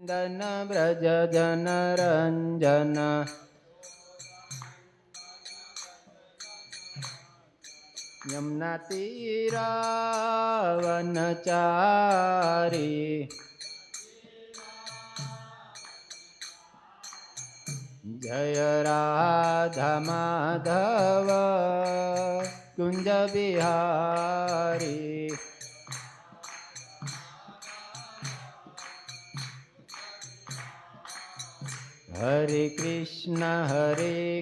धन व्रज जन रंजन यमुना तीरा वनचारी जय राधा माधव कुंज बिहारी। हरे कृष्ण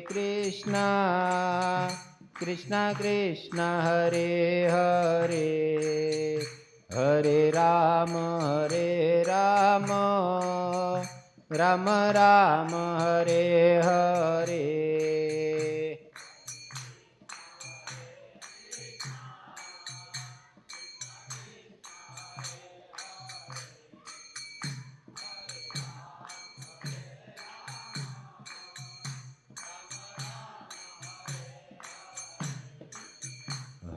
कृष्ण कृष्ण हरे हरे, हरे राम राम राम हरे हरे।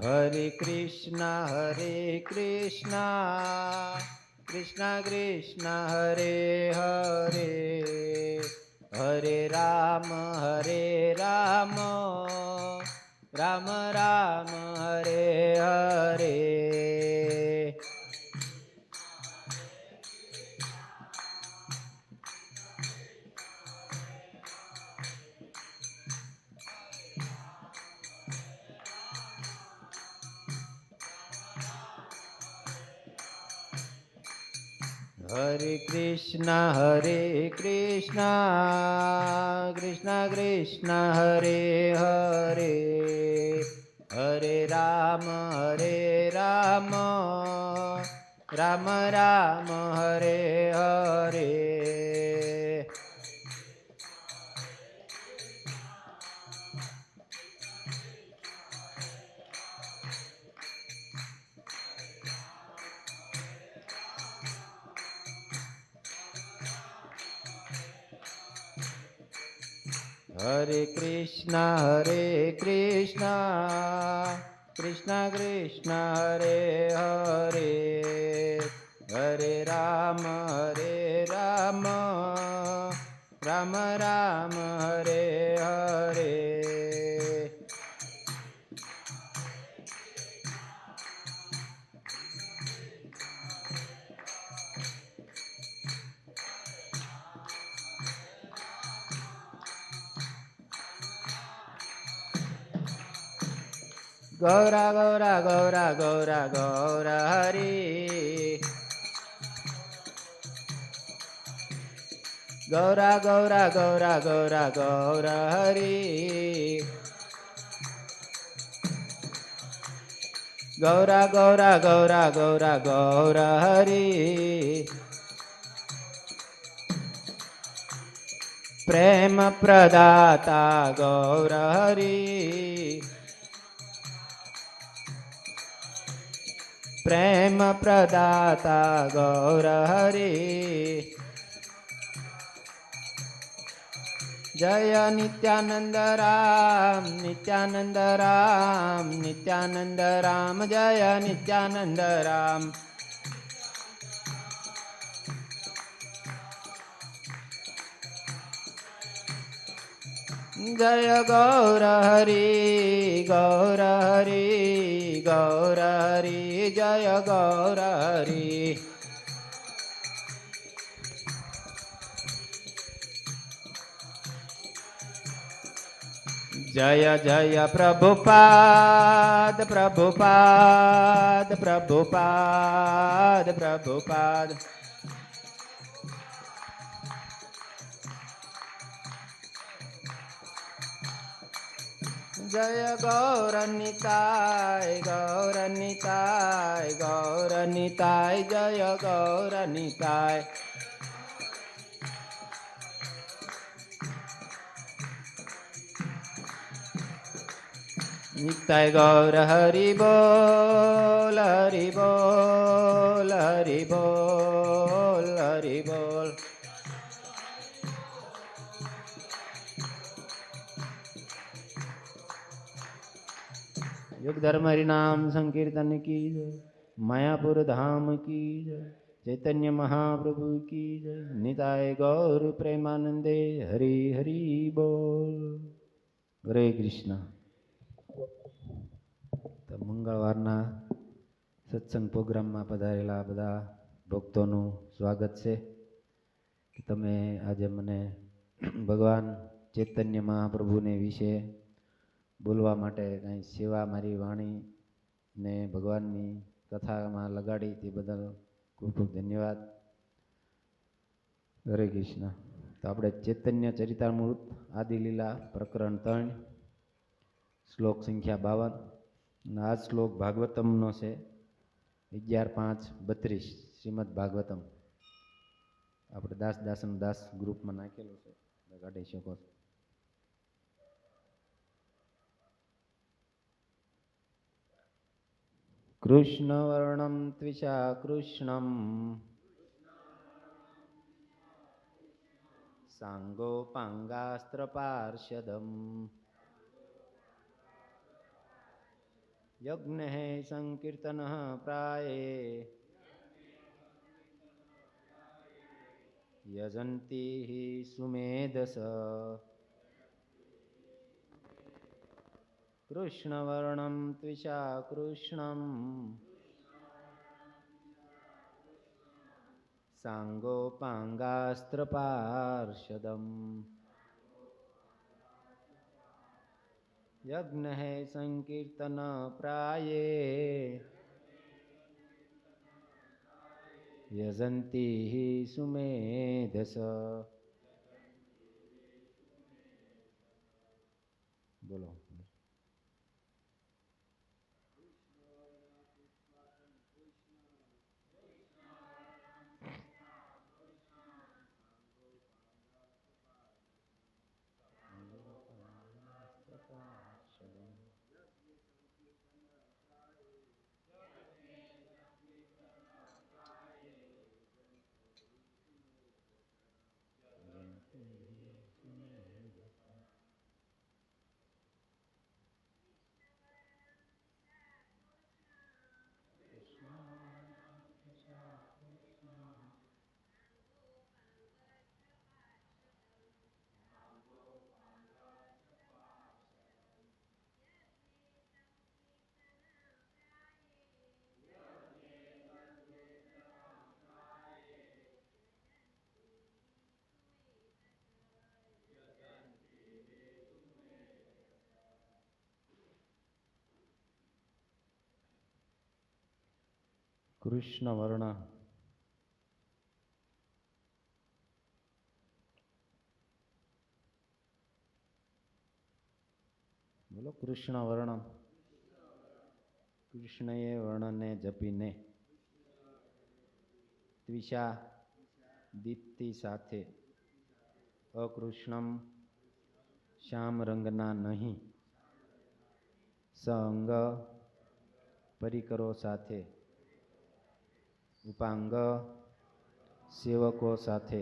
हरे कृष्ण कृष्ण कृष्ण हरे हरे, हरे राम राम राम हरे हरे। हरे कृष्ण कृष्ण कृष्ण हरे हरे, हरे राम राम राम हरे हरे। हरे कृष्ण कृष्ण कृष्ण हरे हरे, हरे राम राम राम हरे हरे। गौरा गौरा गौरा गौरा गौरा हरि, गौरा गौरा गौरा गौरा गौरा हरि, गौरा गौरा गौरा गौरा गौरा हरि। प्रेम प्रदाता गौर हरि, प्रेम प्रदाता गौर हरि। जय नित्यानंद राम नित्यानंद राम जय नित्यानंद राम। जय गौर हरि गौर हरि गौर हरि जय गौर हरि। जय जय प्रभुपाद प्रभुपाद प्रभुपाद प्रभुपाद। जय गौरनिताय गौरनिताय गौरनिताय जय गौरनिताय। निताय गौर हरि बोल हरि बोल हरि बोल हरि बोल। युग धर्म हरि नाम संकीर्तन की जय, मायापुर धाम की जय। चैतन्य महाप्रभु की जय। निताय गौर प्रेमानंदे हरि हरि बोल। हरे कृष्ण। तो मंगलवाરના સત્સંગ પ્રોગ્રામમાં પધારેલા બધા ભક્તોનું સ્વાગત છે. તમે આજે મને ભગવાન ચૈતન્ય મહાપ્રભુને વિશે બોલવા માટે કાંઈ સેવા મારી વાણીને ભગવાનની કથામાં લગાડી તે બદલ ખૂબ ખૂબ ધન્યવાદ. હરે કૃષ્ણ. તો આપણે ચૈતન્ય ચરિતામૃત આદિલીલા પ્રકરણ 3 શ્લોક સંખ્યા 52 અને આ શ્લોક ભાગવતમનો છે. 11.5.32 શ્રીમદ ભાગવતમ. આપણે દાસ ગ્રુપમાં નાખેલું છે, કાઢી શકો છો. કૃષ્ણ વર્ણમ ત્વિષા કૃષ્ણમ સાંગોપાંગાસ્ત્ર પાર્ષદમ યજ્ઞ સંકીર્તન પ્રાયે યજંતી સુમેધસ. કૃષ્ણ વર્ણમ ત્વિષા કૃષ્ણમ સાંગોપાંગાસ્ત્ર પાર્ષદમ યજ્ઞ સંકીર્તન પ્રાયે યજંતી સુમેધસ. બોલો. કૃષ્ણ વર્ણ. બોલો. કૃષ્ણ વર્ણ. કૃષ્ણએ વર્ણને જપીને ત્વિષા દીપ્તિ સાથે અકૃષ્ણમ શ્યામ રંગના નહીં સંગ પરિકરો સાથે ઉપાંગ સેવકો સાથે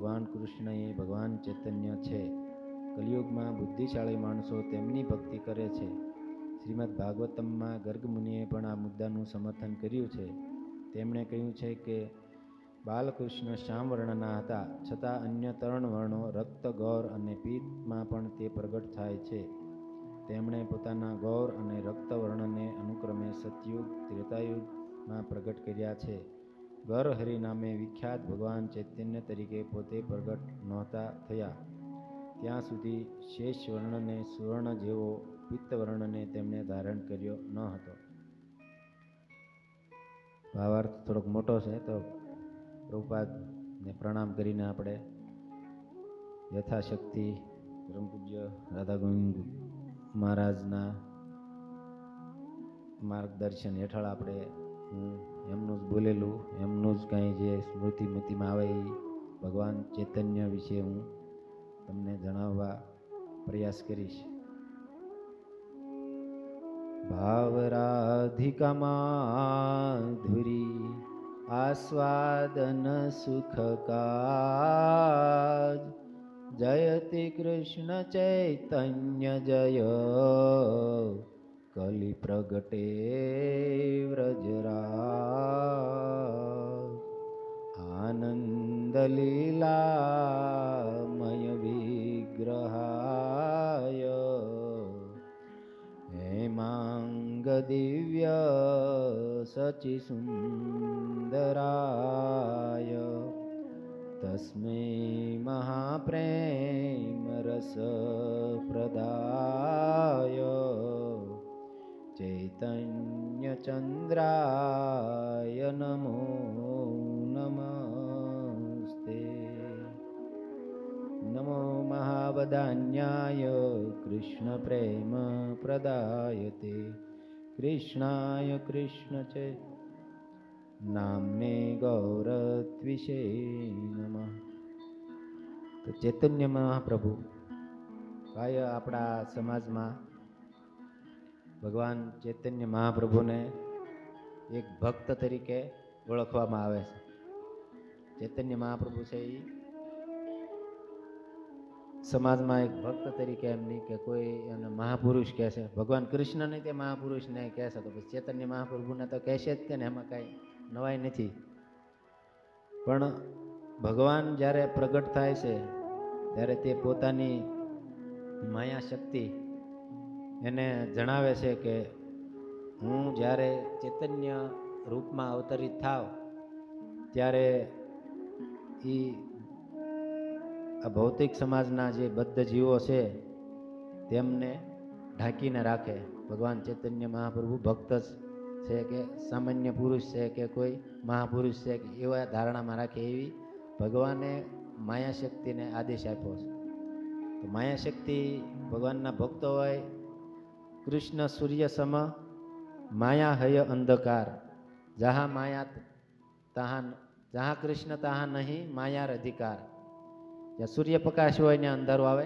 ભગવાન કૃષ્ણ એ ભગવાન ચૈતન્ય છે. કલિયુગમાં બુદ્ધિશાળી માણસો તેમની ભક્તિ કરે છે. શ્રીમદ ભાગવતમમાં ગર્ગ મુનિએ પણ આ મુદ્દાનું સમર્થન કર્યું છે. તેમણે કહ્યું છે કે બાલકૃષ્ણ શ્યામ વર્ણના હતા, છતાં અન્ય 3 વર્ણો રક્ત, ગૌર અને પીતમાં પણ તે પ્રગટ થાય છે. તેમણે પોતાના ગૌર અને રક્ત વર્ણને અનુક્રમે સતયુગ, ત્રેતાયુગમાં પ્રગટ કર્યા છે. ગર હરિ નામે વિખ્યાત ભગવાન ચૈતન્ય તરીકે પોતે પ્રગટ નહોતા થયા ત્યાં સુધી શેષ વર્ણને સુવર્ણ જેવો પિત્ત વર્ણને તેમણે ધારણ કર્યો ન હતો. ભાવાર્થ થોડોક મોટો છે, તો પ્રભુપાદને પ્રણામ કરીને આપણે યથાશક્તિ પરમ પૂજ્ય રાધા ગોવિંદ મહારાજના માર્ગદર્શન હેઠળ આપણે એમનું જ બોલેલું, એમનું જ કાંઈ જે સ્મૃતિમાં આવે એ ભગવાન ચૈતન્ય વિશે હું તમને જણાવવા પ્રયાસ કરીશ. ભાવરાધિકા માધુરી આસ્વાદન સુખ કાજ, જયતિ કૃષ્ણ ચૈતન્ય જય, કલિ પ્રગટે વ્રજરાજ. આનંદ લીલામય વિગ્રહાય, હેમાંગ દિવ્ય સચિ સુંદરાય, તસ્મૈ મહાપ્રેમ રસ પ્રદાય, ચૈતન્ય ચંદ્રાય નમો નમસ્તે. નમો મહાવદાન્યાય કૃષ્ણ પ્રેમ પ્રદાયતે, કૃષ્ણાય કૃષ્ણ છે નામને ગૌરત્વિષે નમઃ. તો ચૈતન્ય મહાપ્રભુ ભાઈ આપણા સમાજમાં ભગવાન ચૈતન્ય મહાપ્રભુને એક ભક્ત તરીકે ઓળખવામાં આવે છે. ચૈતન્ય મહાપ્રભુ છે એ સમાજમાં એક ભક્ત તરીકે એમની કે કોઈ એને મહાપુરુષ કહે છે. ભગવાન કૃષ્ણને તે મહાપુરુષને કહે છે, તો પછી ચૈતન્ય મહાપ્રભુને તો કહેશે જ કે ને, એમાં કાંઈ નવાઈ નથી. પણ ભગવાન જ્યારે પ્રગટ થાય છે ત્યારે તે પોતાની માયા શક્તિ એને જણાવે છે કે હું જ્યારે ચૈતન્ય રૂપમાં અવતરિત થાવ ત્યારે એ આ ભૌતિક સમાજના જે બદ્ધ જીવો છે તેમને ઢાંકીને રાખે. ભગવાન ચૈતન્ય મહાપ્રભુ ભક્ત જ છે કે સામાન્ય પુરુષ છે કે કોઈ મહાપુરુષ છે કે એવા ધારણામાં રાખે, એવી ભગવાને માયાશક્તિને આદેશ આપ્યો છે. તો માયાશક્તિ ભગવાનના ભક્તો હોય. કૃષ્ણ સૂર્ય સમ માયા હય અંધકાર, જહા માયા તહાં, જહા કૃષ્ણ તહાં નહીં માયાર અધિકાર. જ્યાં સૂર્યપ્રકાશ હોય ત્યાં અંધારું આવે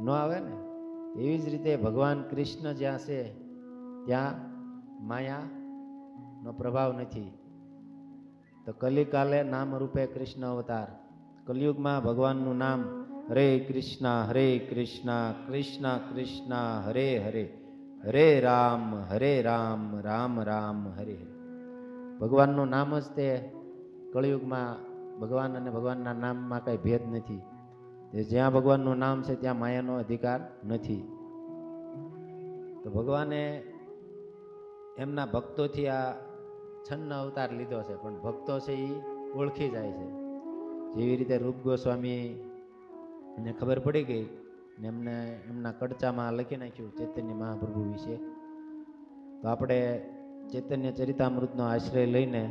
ન આવે ને, એવી જ રીતે ભગવાન કૃષ્ણ જ્યાં છે ત્યાં માયાનો પ્રભાવ નથી. તો કલિકાલે નામ રૂપે કૃષ્ણ અવતાર. કલિયુગમાં ભગવાનનું નામ હરે કૃષ્ણ કૃષ્ણ કૃષ્ણ હરે હરે, હરે રામ રામ રામ હરે હરે. ભગવાનનું નામ જ તે કળિયુગમાં ભગવાન અને ભગવાનના નામમાં કંઈ ભેદ નથી. જ્યાં ભગવાનનું નામ છે ત્યાં માયાનો અધિકાર નથી. તો ભગવાને એમના ભક્તોથી આ છન્ન અવતાર લીધો છે, પણ ભક્તો છે એ ઓળખી જાય છે. જેવી રીતે રૂપ ગોસ્વામીને ખબર પડી ગઈ ને એમને એમના કડચામાં લખી નાખ્યું ચૈતન્ય મહાપ્રભુ વિશે. તો આપણે ચૈતન્ય ચરિતામૃતનો આશ્રય લઈને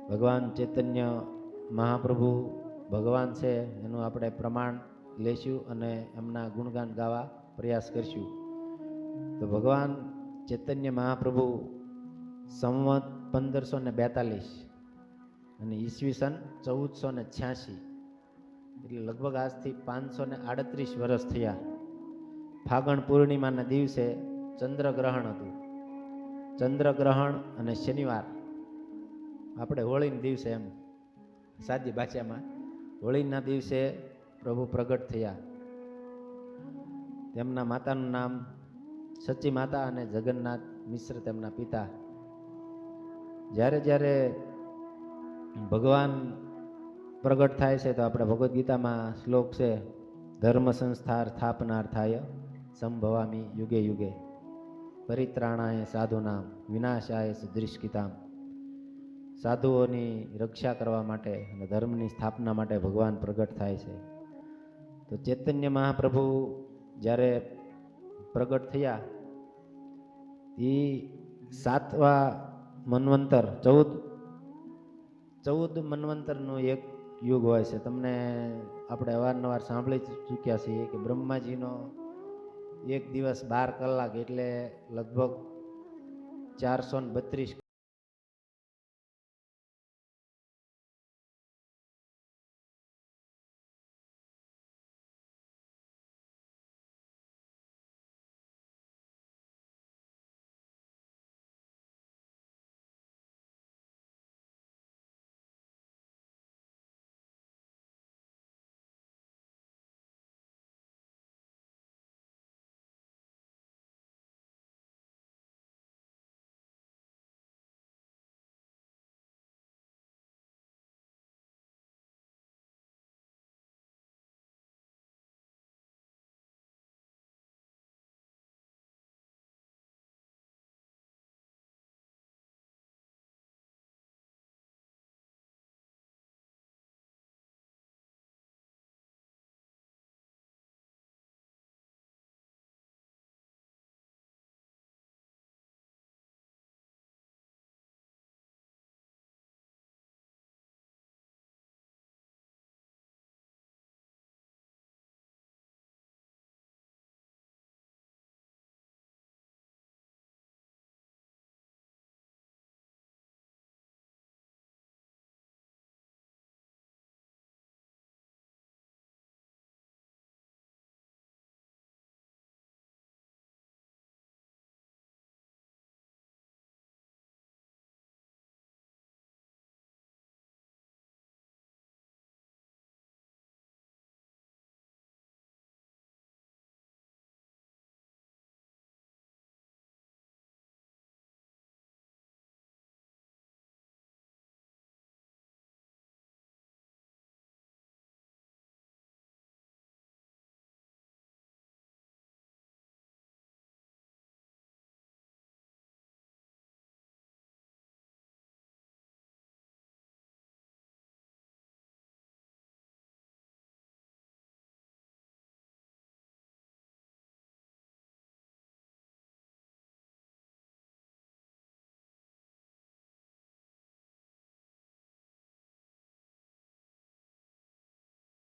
ભગવાન ચૈતન્ય મહાપ્રભુ ભગવાન છે એનું આપણે પ્રમાણ લઈશું અને એમના ગુણગાન ગાવા પ્રયાસ કરીશું. તો ભગવાન ચૈતન્ય મહાપ્રભુ સંવત 1542 અને ઈસવીસન 1486, એટલે લગભગ આજથી 538 વર્ષ થયા. ફાગણ પૂર્ણિમાના દિવસે ચંદ્રગ્રહણ હતું. ચંદ્રગ્રહણ અને શનિવાર, આપણે હોળીના દિવસે એમ સાદી ભાષામાં હોળીના દિવસે પ્રભુ પ્રગટ થયા. તેમના માતાનું નામ સચ્ચી માતા અને જગન્નાથ મિશ્ર તેમના પિતા. જ્યારે જ્યારે ભગવાન પ્રગટ થાય છે તો આપણે ભગવદ્ ગીતામાં શ્લોક છે, ધર્મ સંસ્થાર સ્થાપનાર થાય સંભવામી યુગે યુગે પરિત્રાણાય સાધુનામ વિનાશાય સુદૃષ્કિતામ. સાધુઓની રક્ષા કરવા માટે અને ધર્મની સ્થાપના માટે ભગવાન પ્રગટ થાય છે. તો ચૈતન્ય મહાપ્રભુ જ્યારે પ્રગટ થયા એ 7વા મન્વંતર 14 મન્વંતરનું એક યુગ હોય છે. તમને આપણે અવારનવાર સાંભળી ચૂક્યા છીએ કે બ્રહ્માજીનો એક દિવસ 12 કલાક એટલે લગભગ 432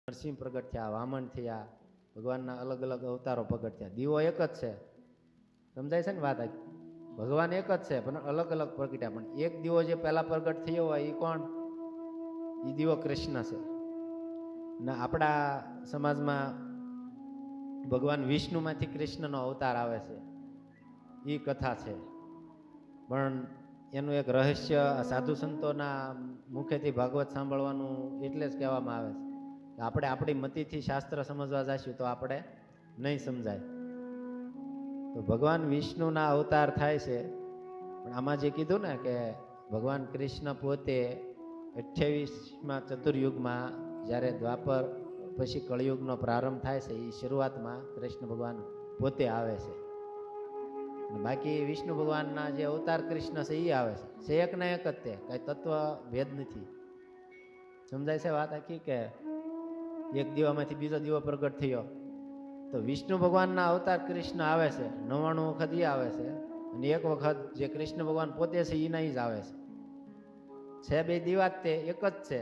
નરસિંહ પ્રગટ થયા, વામન થયા, ભગવાનના અલગ અલગ અવતારો પ્રગટ થયા. દીવો એક જ છે, સમજાય છે ને વાત? ભગવાન એક જ છે પણ અલગ અલગ પ્રગટ્યા. પણ એક દીવો જે પહેલા પ્રગટ થયો હોય એ કોણ? એ દીવો કૃષ્ણ છે. ને આપણા સમાજમાં ભગવાન વિષ્ણુમાંથી કૃષ્ણનો અવતાર આવે છે, એ કથા છે. પણ એનું એક રહસ્ય સાધુ સંતોના મુખેથી ભાગવત સાંભળવાનું એટલે જ કહેવામાં આવે છે કે આપણે આપણી મતિથી શાસ્ત્ર સમજવા જઈશું તો આપણે નહીં સમજાય. તો ભગવાન વિષ્ણુના અવતાર થાય છે. પણ આમાં જે કીધું ને કે ભગવાન કૃષ્ણ પોતે 28મા ચતુર્યુગમાં જ્યારે દ્વાપર પછી કળિયુગનો પ્રારંભ થાય છે, એ શરૂઆતમાં કૃષ્ણ ભગવાન પોતે આવે છે. બાકી વિષ્ણુ ભગવાનના જે અવતાર કૃષ્ણ છે એ આવે છે એક ને એક જ, તે કઈ તત્વ ભેદ નથી. સમજાય છે વાત આખી? કે એક દીવામાંથી બીજો દીવો પ્રગટ થયો તો વિષ્ણુ ભગવાનના અવતાર કૃષ્ણ આવે છે, 99 વખત એ આવે છે, અને એક વખત જે કૃષ્ણ ભગવાન પોતે છે એના જ આવે છે. બે દીવા તે એક જ છે.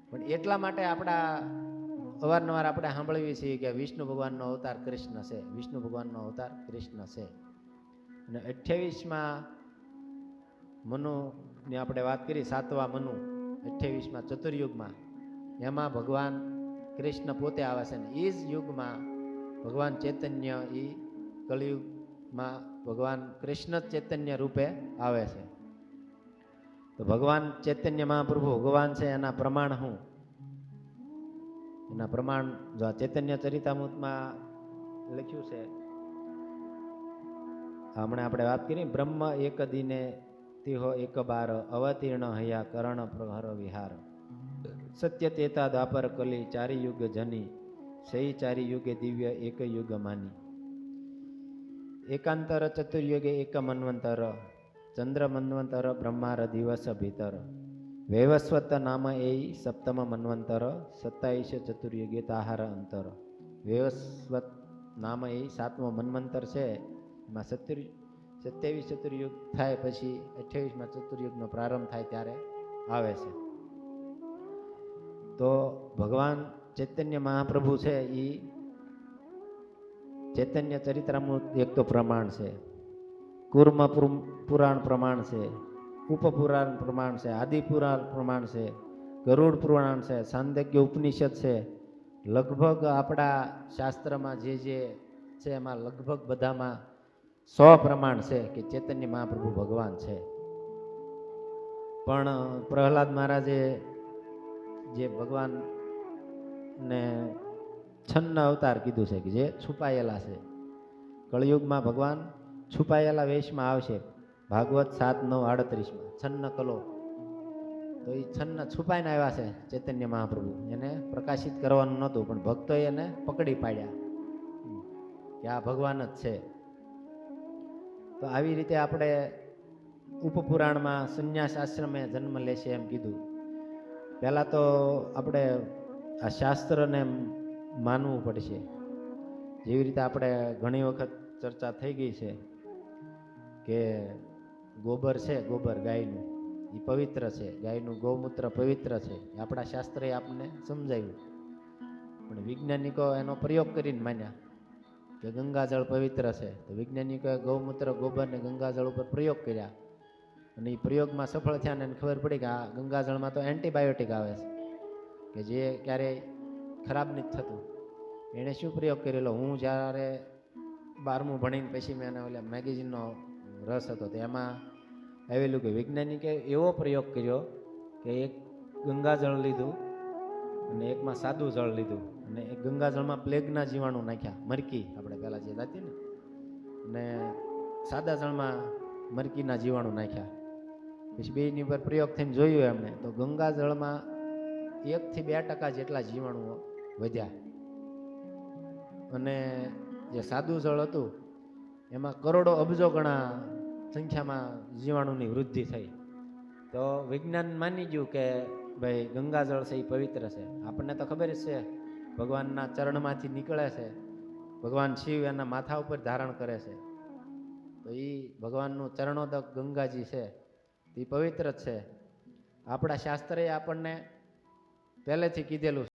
પણ એટલા માટે આપણા અવારનવાર આપણે સાંભળીએ છીએ કે વિષ્ણુ ભગવાનનો અવતાર કૃષ્ણ છે, વિષ્ણુ ભગવાનનો અવતાર કૃષ્ણ છે. અને 28મા મનુની આપણે વાત કરી, 7વા મનુ 28મા ચતુર્યુગમાં, એમાં ભગવાન કૃષ્ણ પોતે આવે છે. ને એ જ યુગમાં ભગવાન ચૈતન્ય એ કળિયુગમાં ભગવાન કૃષ્ણ ચૈતન્ય રૂપે આવે છે. તો ભગવાન ચૈતન્ય મહાપ્રભુ ભગવાન છે એના પ્રમાણ હું એના પ્રમાણ જો આ ચૈતન્ય ચરિતામૃતમાં લખ્યું છે, હમણાં આપણે વાત કરી, બ્રહ્મ એક દિને તિહો એક બાર, અવતીર્ણ હૈયા કરણ પ્રહર વિહાર, સત્ય તેતા દ્વાપર કલી, ચારી યુગ જની, સહી ચારી યુગે દિવ્ય એક યુગ માની, એકાંતર ચતુર્યુગે એક મન્વંતર, ચંદ્ર મન્વંતર બ્રહ્માર દિવસ ભીતર, વૈવસ્વત નામ એ સપ્તમ મન્વંતર, 27 ચતુર્યુગે તાહાર અંતર. વૈવસ્વત નામ એ 7મો મન્વંતર છે, એમાં 27 ચતુર્યુગ થાય પછી 28માં ચતુર્યુગનો પ્રારંભ થાય ત્યારે આવે છે. તો ભગવાન ચૈતન્ય મહાપ્રભુ છે એ ચૈતન્ય ચરિત્રામૃત એક તો પ્રમાણ છે, કુર્મ પુરાણ પ્રમાણ છે, ઉપપુરાણ પ્રમાણ છે, આદિપુરાણ પ્રમાણ છે, ગરુડ પુરાણ છે, સાંદગ્ય ઉપનિષદ છે. લગભગ આપણા શાસ્ત્રમાં જે છે એમાં લગભગ બધામાં 100 પ્રમાણ છે કે ચૈતન્ય મહાપ્રભુ ભગવાન છે. પણ પ્રહલાદ મહારાજે જે ભગવાનને છન્ન અવતાર કીધું છે કે જે છુપાયેલા છે, કળિયુગમાં ભગવાન છુપાયેલા વેશમાં આવશે. ભાગવત 7:9:38 છન્ન કલો, તો એ છન્ન છુપાઈને આવ્યા છે ચૈતન્ય મહાપ્રભુ. એને પ્રકાશિત કરવાનું નહોતું, પણ ભક્તોએ એને પકડી પાડ્યા કે આ ભગવાન જ છે. તો આવી રીતે આપણે ઉપપુરાણમાં સંન્યાસ આશ્રમે જન્મ લેશે એમ કીધું. પહેલાં તો આપણે આ શાસ્ત્રને માનવું પડશે. જેવી રીતે આપણે ઘણી વખત ચર્ચા થઈ ગઈ છે કે ગોબર છે, ગોબર ગાયનું એ પવિત્ર છે, ગાયનું ગૌમૂત્ર પવિત્ર છે, આપણા શાસ્ત્રએ આપણને સમજાવ્યું. પણ વૈજ્ઞાનિકો એનો પ્રયોગ કરીને માન્યા કે ગંગાજળ પવિત્ર છે, તો વૈજ્ઞાનિકોએ ગૌમૂત્ર ગોબરને ગંગાજળ ઉપર પ્રયોગ કર્યા અને એ પ્રયોગમાં સફળ થયા ને ખબર પડી કે આ ગંગાજળમાં તો એન્ટીબાયોટિક આવે છે કે જે ક્યારેય ખરાબ નથી થતું. એણે શું પ્રયોગ કરેલો, હું જ્યારે 12મું ભણીને પછી મેં એને ઓલા મેગેઝિનનો રસ હતો તો એમાં આવેલું કે વૈજ્ઞાનિકે એવો પ્રયોગ કર્યો કે એક ગંગાજળ લીધું અને એકમાં સાદું જળ લીધું અને એક ગંગાજળમાં પ્લેગના જીવાણુ નાખ્યા, મરકી આપણે પહેલાં જે હતી ને, અને સાદા જળમાં મરકીના જીવાણુ નાખ્યા. પછી બેની ઉપર પ્રયોગ થઈને જોયું એમણે તો ગંગાજળમાં 1 થી 2% જેટલા જીવાણુઓ વધ્યા અને જે સાદું જળ હતું એમાં કરોડો અબજો ગણા સંખ્યામાં જીવાણુની વૃદ્ધિ થઈ. તો વિજ્ઞાન માની ગયું કે ભાઈ ગંગાજળ છે એ પવિત્ર છે. આપણને તો ખબર જ છે ભગવાનના ચરણમાંથી નીકળે છે, ભગવાન શિવ એના માથા ઉપર ધારણ કરે છે, તો એ ભગવાનનું ચરણોદક ગંગાજી છે એ પવિત્ર જ છે. આપણા શાસ્ત્રએ આપણને પહેલેથી કીધેલું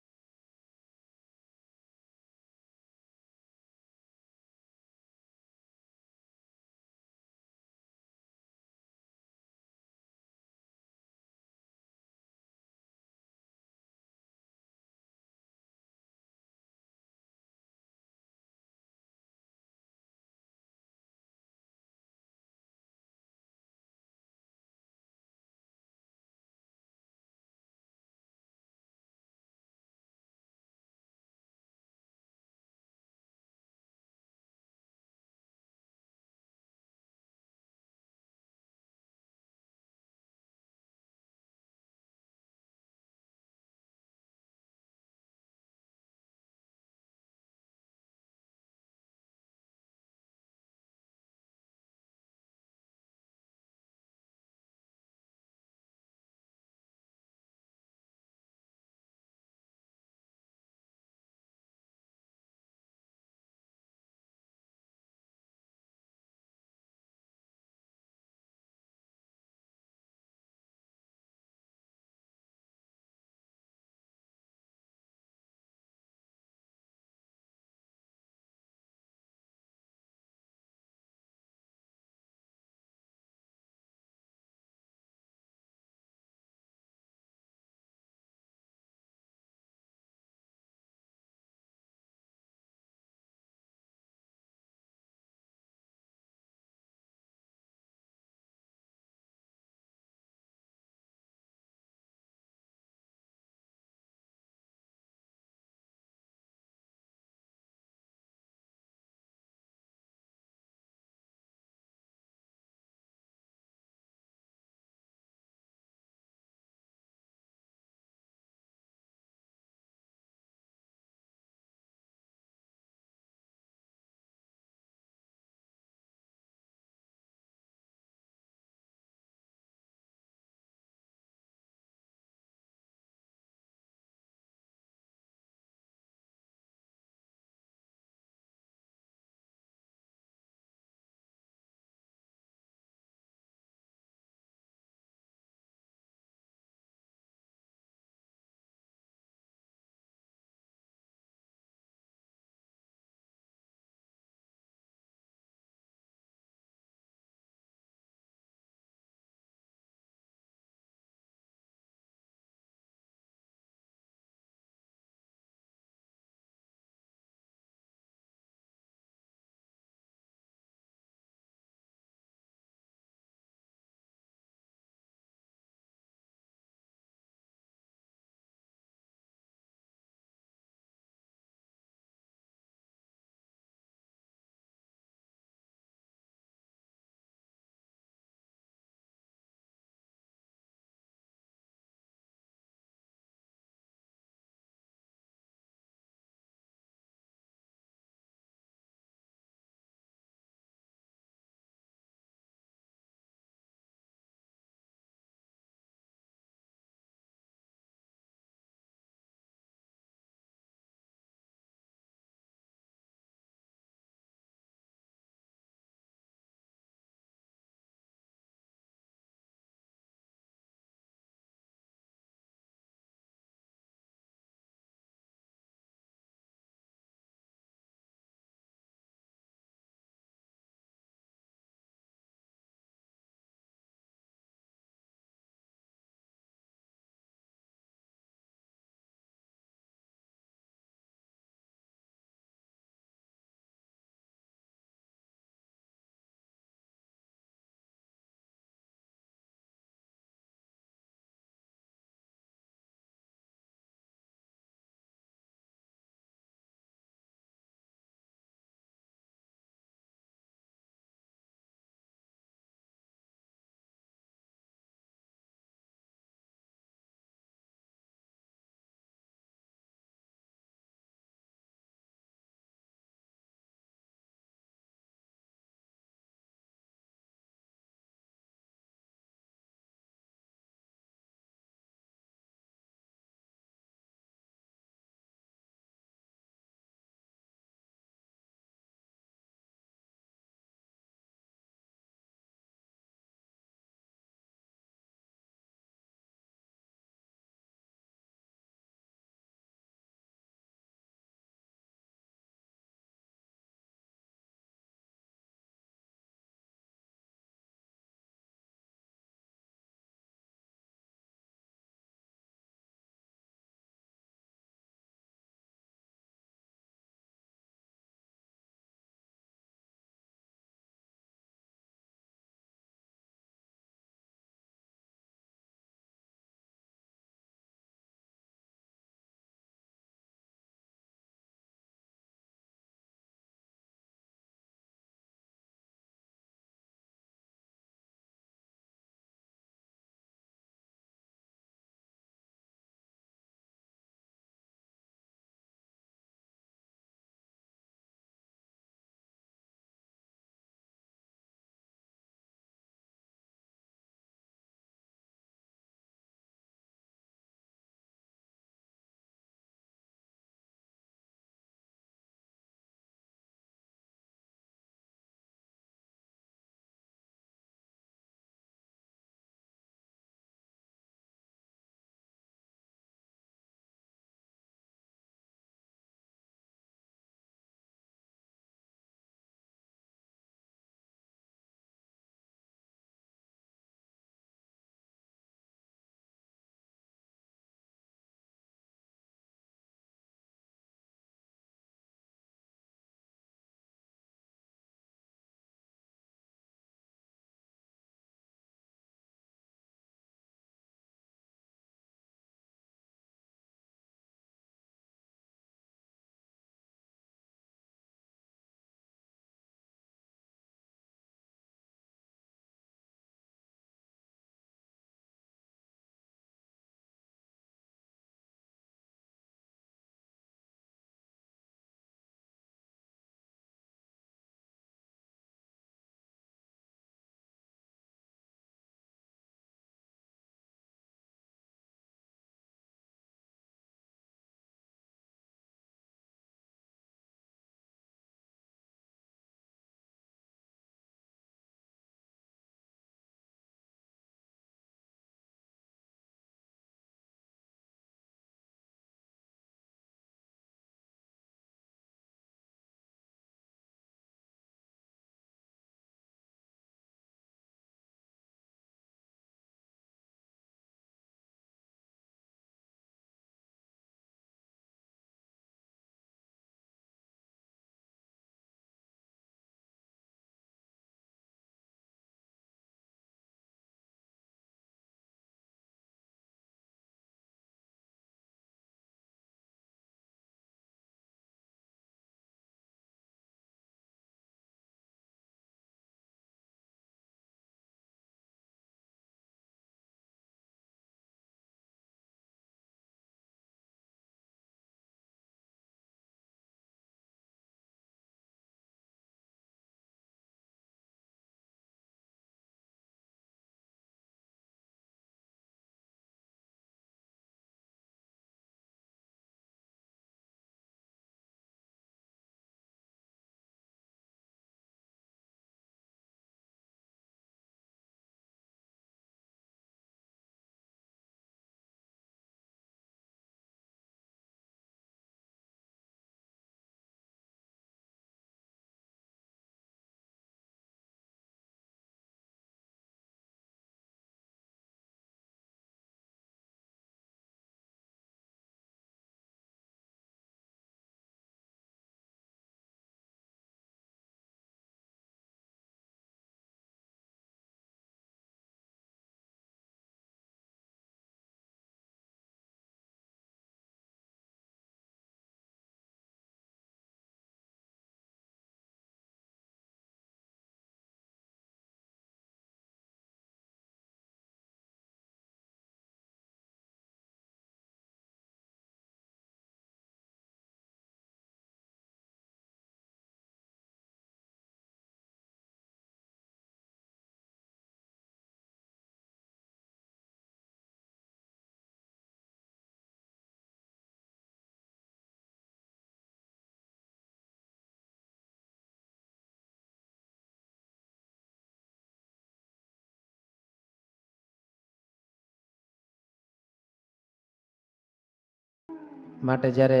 માટે જ્યારે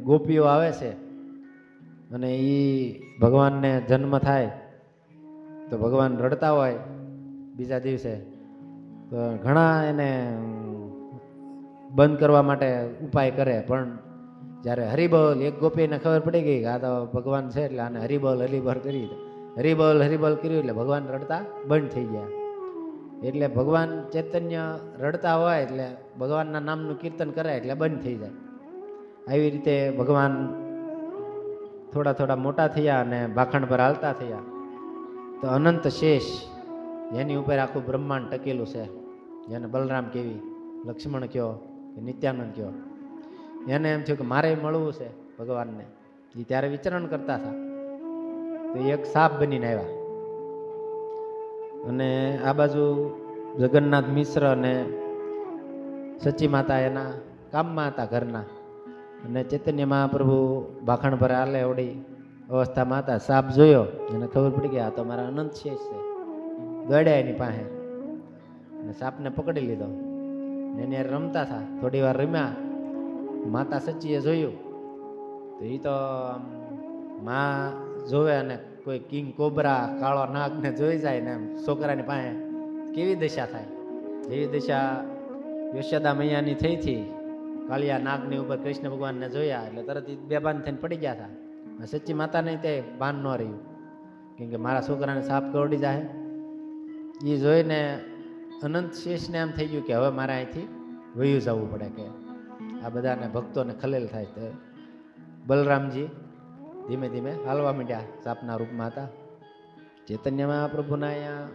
ગોપીઓ આવે છે અને એ ભગવાનને જન્મ થાય તો ભગવાન રડતા હોય બીજા દિવસે, તો ઘણા એને બંધ કરવા માટે ઉપાય કરે, પણ જ્યારે હરિબોલ એક ગોપીને ખબર પડી ગઈ કે આ તો ભગવાન છે એટલે આને હરિબોલ હરિબોલ કરી, હરિબોલ હરિબોલ કર્યું એટલે ભગવાન રડતા બંધ થઈ ગયા. એટલે ભગવાન ચૈતન્ય રડતા હોય એટલે ભગવાનના નામનું કીર્તન કરે એટલે બંધ થઈ જાય. આવી રીતે ભગવાન થોડા થોડા મોટા થયા અને ભાખણ પર હાલતા થયા તો અનંત શેષ એની ઉપર આખું બ્રહ્માંડ ટકેલું છે. જેને બલરામ કેવી, લક્ષ્મણ કયો કે નિત્યાનંદ કયો, એને એમ થયું કે મારે મળવું છે ભગવાનને. એ ત્યારે વિચરણ કરતા હતા તો એક સાપ બનીને આવ્યા અને આ બાજુ જગન્નાથ મિશ્ર અને સચી માતા એના કામમાં હતા ઘરના, અને ચૈતન્ય મહાપ્રભુ ભાખણ પર હાલે ઓડી અવસ્થામાં હતા. સાપ જોયો એને ખબર પડી કે આ તો મારા અનંત શેષ છે. દોડ્યા એની પાસે અને સાપને પકડી લીધો. એને રમતા હતા, થોડી વાર રમ્યા. માતા સચીએ જોયું તો એ તો માં જોવે અને કોઈ કિંગ કોબરા કાળો નાગને જોઈ જાય ને એમ છોકરાની પાસે કેવી દશા થાય. જેવી દશા યશોદા મૈયાની થઈ હતી, કાળિયા નાગની ઉપર કૃષ્ણ ભગવાનને જોયા એટલે તરત બેભાન થઈને પડી ગયા હતા. સચ્ચી માતાને તે ભાન ન રહ્યું, કેમ કે મારા છોકરાને સાપ કરડી જાય. એ જોઈને અનંત શેષને એમ થઈ ગયું કે હવે મારે અહીંથી વયું જવું પડે, કે આ બધાને ભક્તોને ખલેલ થાય. તો બલરામજી ધીમે ધીમે હાલવા માંડ્યા, સાપના રૂપમાં હતા. ચૈતન્ય મહાપ્રભુના અહીંયા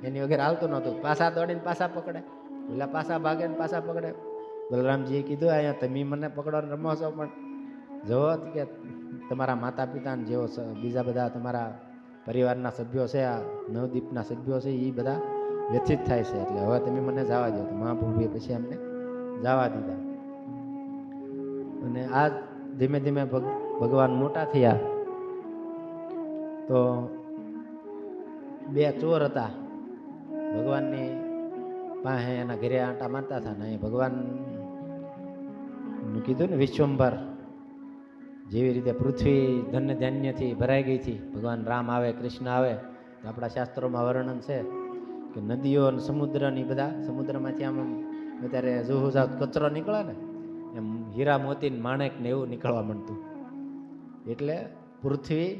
એની વગર હાલતું નહોતું. પાછા દોડીને પાછા પકડે, પેલા પાછા ભાગે ને પાછા પકડે. બલરામજીએ કીધું અહીંયા તમે મને પકડો ને રમો છો, પણ જુઓ કે તમારા માતા પિતાને જેવો બીજા બધા તમારા પરિવારના સભ્યો છે, આ નવદીપના સભ્યો છે, એ બધા વ્યથિત થાય છે, એટલે હવે તમે મને જવા દો. તો મહાપ્રભુએ પછી એમને જવા દીધા. અને આ ધીમે ધીમે ભગવાન મોટા થયા તો બે ચોર હતા ભગવાનની પાસે, એના ઘરે આંટા મારતા હતા ને ભગવાન કીધું ને વિશ્વંભર જેવી રીતે પૃથ્વી ધન્ય ધાન્યથી ભરાઈ ગઈ હતી. ભગવાન રામ આવે, કૃષ્ણ આવે તો આપણા શાસ્ત્રોમાં વર્ણન છે કે નદીઓ અને સમુદ્રની બધા સમુદ્રમાંથી આમ અત્યારે જોવું જાવ કચરો નીકળે ને એમ હીરા મોતી માણેક ને એવું નીકળવા માંડતું. એટલે પૃથ્વી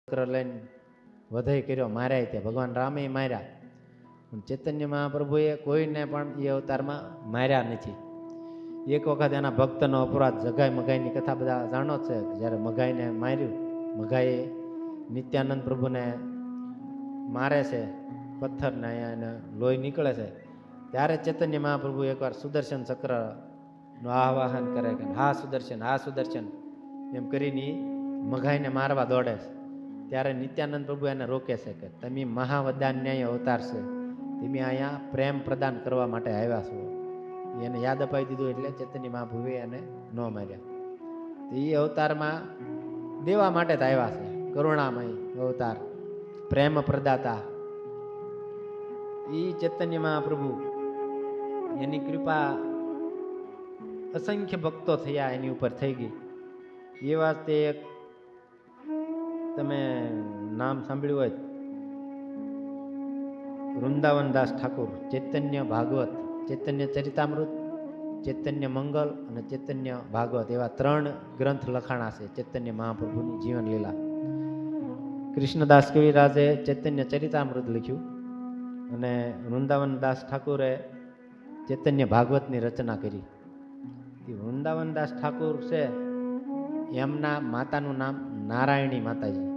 ચક્ર લઈને વધાઈ કર્યો, માર્યા તે ભગવાન રામે માર્યા, પણ ચૈતન્ય મહાપ્રભુએ કોઈને પણ એ અવતારમાં માર્યા નથી. એક વખત એના ભક્તનો અપરાધ, જગાઈ મગાઈની કથા બધા જાણો છે. જ્યારે મગાઈને માર્યું, મગાઈ નિત્યાનંદ પ્રભુને મારે છે પથ્થરને, અહીંયા એને લોહી નીકળે છે, ત્યારે ચૈતન્ય મહાપ્રભુ એકવાર સુદર્શન ચક્રનું આવાહન કરે કે હા સુદર્શન, હા સુદર્શન એમ કરીને મઘાઈને મારવા દોડે છે. ત્યારે નિત્યાનંદ પ્રભુ એને રોકે છે કે તમે મહાવદાન્યાય અવતાર છે, તમે અહીંયા પ્રેમ પ્રદાન કરવા માટે આવ્યા છો. એને યાદ અપાવી દીધું એટલે ચૈતન્ય મહાપ્રભુએ એને ન માર્યા. એ અવતારમાં દેવા માટે જ આવ્યા છે, કરુણામય અવતાર, પ્રેમ પ્રદાતા. એ ચૈતન્ય મહાપ્રભુ એની કૃપા અસંખ્ય ભક્તો થયા એની ઉપર થઈ ગઈ. એ વાસ્તે એક તમે નામ સાંભળ્યું હોય, વૃંદાવનદાસ ઠાકુર, ચૈતન્ય ભાગવત, ચૈતન્ય ચરિતામૃત, ચૈતન્ય મંગલ અને ચૈતન્ય ભાગવત, એવા 3 ગ્રંથ લખાણા છે ચૈતન્ય મહાપ્રભુની જીવન લીલા. કૃષ્ણદાસ કવિરાજે ચૈતન્ય ચરિતામૃત લખ્યું અને વૃંદાવનદાસ ઠાકુરે ચૈતન્ય ભાગવતની રચના કરી. વૃંદાવનદાસ ઠાકુર છે, એમના માતાનું નામ નારાયણી માતાજી.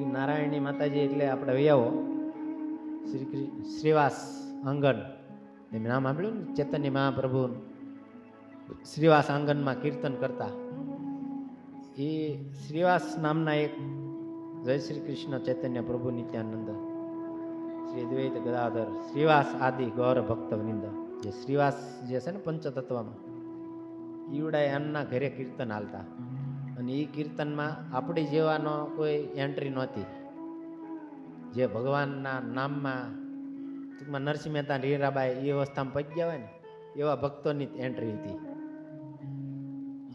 એ નારાયણી માતાજી એટલે આપણે વૈયાઓ શ્રીવાસ આંગણ એમ નામ સાંભળ્યું ને, ચૈતન્ય મહાપ્રભુ શ્રીવાસ આંગણમાં કીર્તન કરતા. એ શ્રીવાસ નામના એક જય શ્રી કૃષ્ણ ચૈતન્ય પ્રભુ નિત્યાનંદ શ્રી દ્વૈત ગદાધર શ્રીવાસ આદિ ગૌર ભક્ત વૃંદ, જે શ્રીવાસ જે છે ને પંચતત્વમાં, ઈવડાએ એમના ઘરે કીર્તન હાલતા. અને એ કીર્તનમાં આપણી જેવાનો કોઈ એન્ટ્રી નહોતી. જે ભગવાનના નામમાં ટૂંકમાં નરસિંહ મહેતા રીરાબાઈ એ અવસ્થામાં પગ ગયા હોય ને, એવા ભક્તોની એન્ટ્રી હતી.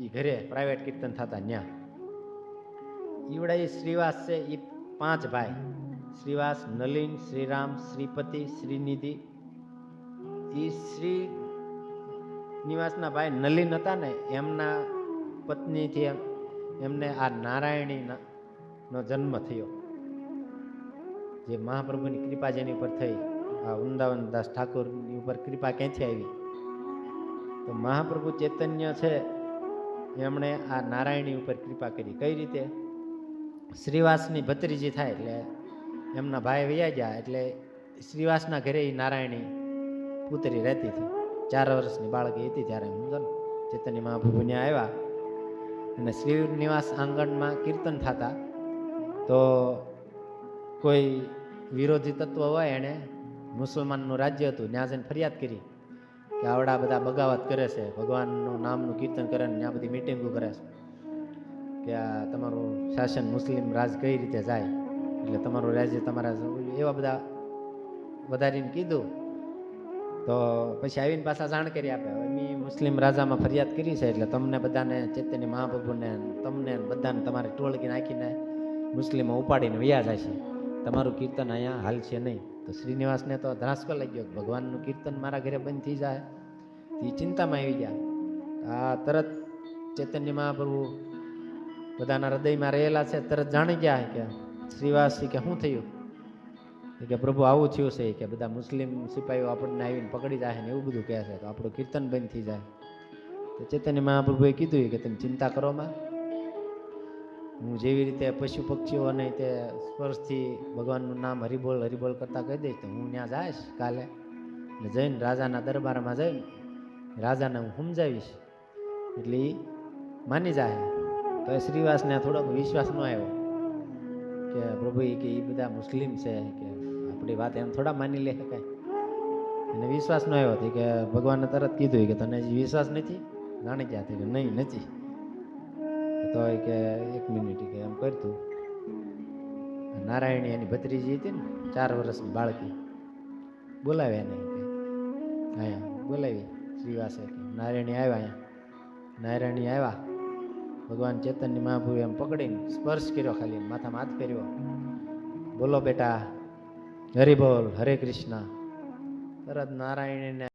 એ ઘરે પ્રાઇવેટ કીર્તન થતા ન્યા. ઈવડા એ શ્રીવાસ છે, એ 5 ભાઈ, શ્રીવાસ, નલિન, શ્રીરામ, શ્રીપતિ, શ્રીનિધિ. એ શ્રી નિવાસના ભાઈ નલિન હતા ને, એમના પત્નીથી એમને આ નારાયણી નો જન્મ થયો. જે મહાપ્રભુની કૃપા જેની ઉપર થઈ, આ વૃંદાવનદાસ ઠાકોરની ઉપર કૃપા ક્યાંથી આવી? તો મહાપ્રભુ ચૈતન્ય છે, એમણે આ નારાયણી ઉપર કૃપા કરી. કઈ રીતે? શ્રીવાસની ભત્રીજી થાય એટલે એમના ભાઈ વૈયા ગયા, એટલે શ્રીવાસના ઘરે એ નારાયણી પુત્રી રહેતી હતી. 4 વર્ષની બાળકી હતી ત્યારે સમજો ને, ચૈતન્ય મહાપ્રભુ ત્યાં આવ્યા અને શ્રીનિવાસ આંગણમાં કીર્તન થતા. તો કોઈ વિરોધી તત્વ હોય, એણે મુસલમાનનું રાજ્ય હતું, ત્યાં જઈને ફરિયાદ કરી કે આવડા બધા બગાવત કરે છે, ભગવાનનું નામનું કીર્તન કરે ને ત્યાં બધી મિટિંગો કરે છે, કે આ તમારું શાસન મુસ્લિમ રાજ કઈ રીતે જાય, એટલે તમારું રાજ્ય તમારા, એવા બધા વધારીને કીધું. તો પછી આવીને પાછા જાણ કરી આપે, મેં મુસ્લિમ રાજામાં ફરિયાદ કરી છે, એટલે તમને બધાને, ચૈતન્ય મહાપ્રભુને, તમને બધાને તમારી ટોળકી નાખીને મુસ્લિમો ઉપાડીને વયા જાય છે, તમારું કીર્તન અહીંયા હાલશે નહીં. તો શ્રીનિવાસને તો ધ્રાસકો લાગ્યો, ભગવાનનું કીર્તન મારા ઘરે બંધ થઈ જાય. એ ચિંતામાં આવી ગયા. આ તરત ચૈતન્ય મહાપ્રભુ બધાના હૃદયમાં રહેલા છે, તરત જાણી ગયા કે શ્રીવાસ કે શું થયું? કે પ્રભુ આવું થયું છે, કે બધા મુસ્લિમ સિપાહીઓ આપણને આવીને પકડી જાય ને એવું બધું કહે છે, તો આપણું કીર્તન બંધ થઈ જાય. તો ચૈતન્ય મહાપ્રભુએ કીધું કે તમે ચિંતા કરો માં, હું જેવી રીતે પશુ પક્ષીઓને તે સ્પર્શથી ભગવાનનું નામ હરિબોલ હરિબોલ કરતા કહી દઈશ, તો હું ત્યાં જઈશ કાલે ને જઈને રાજાના દરબારમાં જઈને રાજાને હું સમજાવીશ, એટલે એ માની જાય. તો એ શ્રીવાસને થોડોક વિશ્વાસ ન આવ્યો કે પ્રભુ કે એ બધા મુસ્લિમ છે, કે આપણી વાત એમ થોડા માની લે શકાય. એને વિશ્વાસ ન આવ્યો કે ભગવાનને તરત કીધું કે તને હજી વિશ્વાસ નથી? જાણી ગયા કે નહીં નથી. તો કે 1 મિનિટ કે એમ કરતું. નારાયણી એની ભત્રીજી હતી ને, 4 વર્ષની બાળકી, બોલાવે એને અહીંયા બોલાવી શ્રીવાસે. નારાયણી આવ્યા અહીંયા, નારાયણી આવ્યા, ભગવાન ચૈતન્ય મહાપ્રભુ એમ પકડીને સ્પર્શ કર્યો, ખાલી માથામાં હાથ કર્યો, બોલો બેટા હરિ બોલ, હરે કૃષ્ણ. તરત નારાયણીને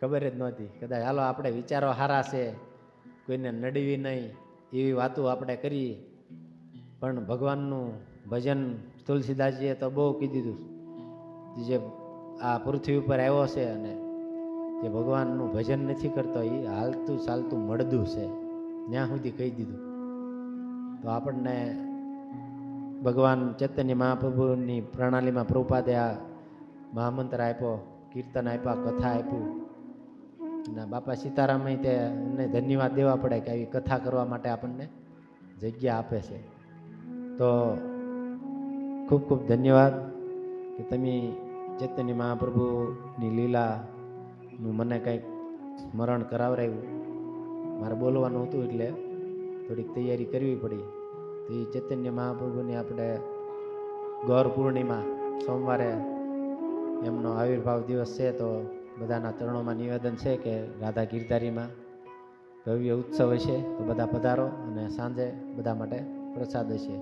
ખબર જ નહોતી. કદાચ હાલો આપણે વિચારો સારા છે, કોઈને નડવી નહીં એવી વાતો આપણે કરીએ, પણ ભગવાનનું ભજન તુલસીદાસજીએ તો બહુ કીધું. જે આ પૃથ્વી ઉપર આવ્યો છે અને જે ભગવાનનું ભજન નથી કરતો એ હાલતું ચાલતું મળદું છે, ત્યાં સુધી કહી દીધું. તો આપણને ભગવાન ચૈતન્ય મહાપ્રભુની પ્રણાલીમાં પ્રભુપાદે આ મહામંત્ર આપ્યો, કીર્તન આપ્યા, કથા આપ્યું. અને બાપા સીતારામે તેને ધન્યવાદ દેવા પડે કે આવી કથા કરવા માટે આપણને જગ્યા આપે છે. તો ખૂબ ખૂબ ધન્યવાદ કે તમે ચૈતન્ય મહાપ્રભુની લીલાનું મને કંઈક સ્મરણ કરાવરાયું. મારે બોલવાનું હતું એટલે થોડીક તૈયારી કરવી પડી. તો એ ચૈતન્ય મહાપ્રભુની આપણે ગૌર પૂર્ણિમા સોમવારે એમનો આવિર્ભાવ દિવસ છે. તો બધાના ચરણોમાં નિવેદન છે કે રાધા ગીરધારીમાં ભવ્ય ઉત્સવ હશે, તો બધા પધારો. અને સાંજે બધા માટે પ્રસાદ હશે.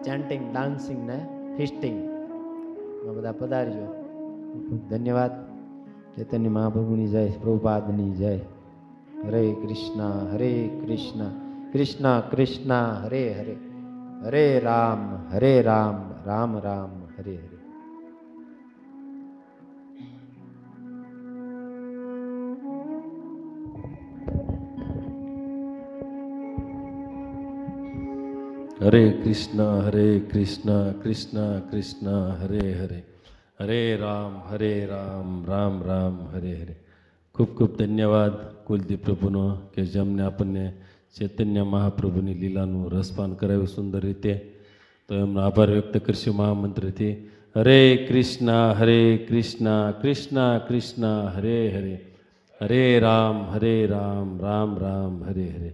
ચેન્ટિંગ, ડાન્સિંગ ને ફિસ્ટિંગમાં બધા પધારજો. ધન્યવાદ. ચૈતન્ય મહાપ્રભુની જય, પ્રભુપાદની જય. હરે કૃષ્ણ હરે કૃષ્ણ કૃષ્ણ કૃષ્ણ હરે હરે, હરે રામ રામ રામ હરે હરે. હરે કૃષ્ણ કૃષ્ણ કૃષ્ણ હરે હરે, હરે રામ રામ રામ હરે હરે. ખૂબ ખૂબ ધન્યવાદ કુલદીપ પ્રભુનો કે જેમને આપણને ચૈતન્ય મહાપ્રભુની લીલાનું રસપાન કરાવ્યું સુંદર રીતે. તો એમનો આભાર વ્યક્ત કરશું મહામંત્રથી. હરે કૃષ્ણ કૃષ્ણ કૃષ્ણ હરે હરે, હરે રામ રામ રામ હરે હરે.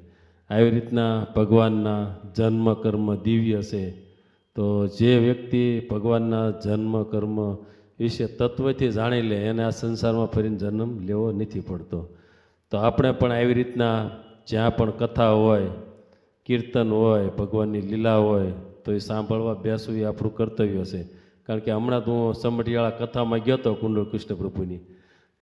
આવી રીતના ભગવાનના જન્મ કર્મ દિવ્ય છે. તો જે વ્યક્તિ ભગવાનના જન્મ કર્મ વિશે તત્વથી જાણી લે એને આ સંસારમાં ફરીને જન્મ લેવો નથી પડતો. તો આપણે પણ આવી રીતના જ્યાં પણ કથા હોય, કીર્તન હોય, ભગવાનની લીલા હોય તો એ સાંભળવા બેસવું એ આપણું કર્તવ્ય છે. કારણ કે હમણાં તો હું સમઢિયાળા કથામાં ગયો હતો કુંડળ કૃષ્ણ પ્રભુની.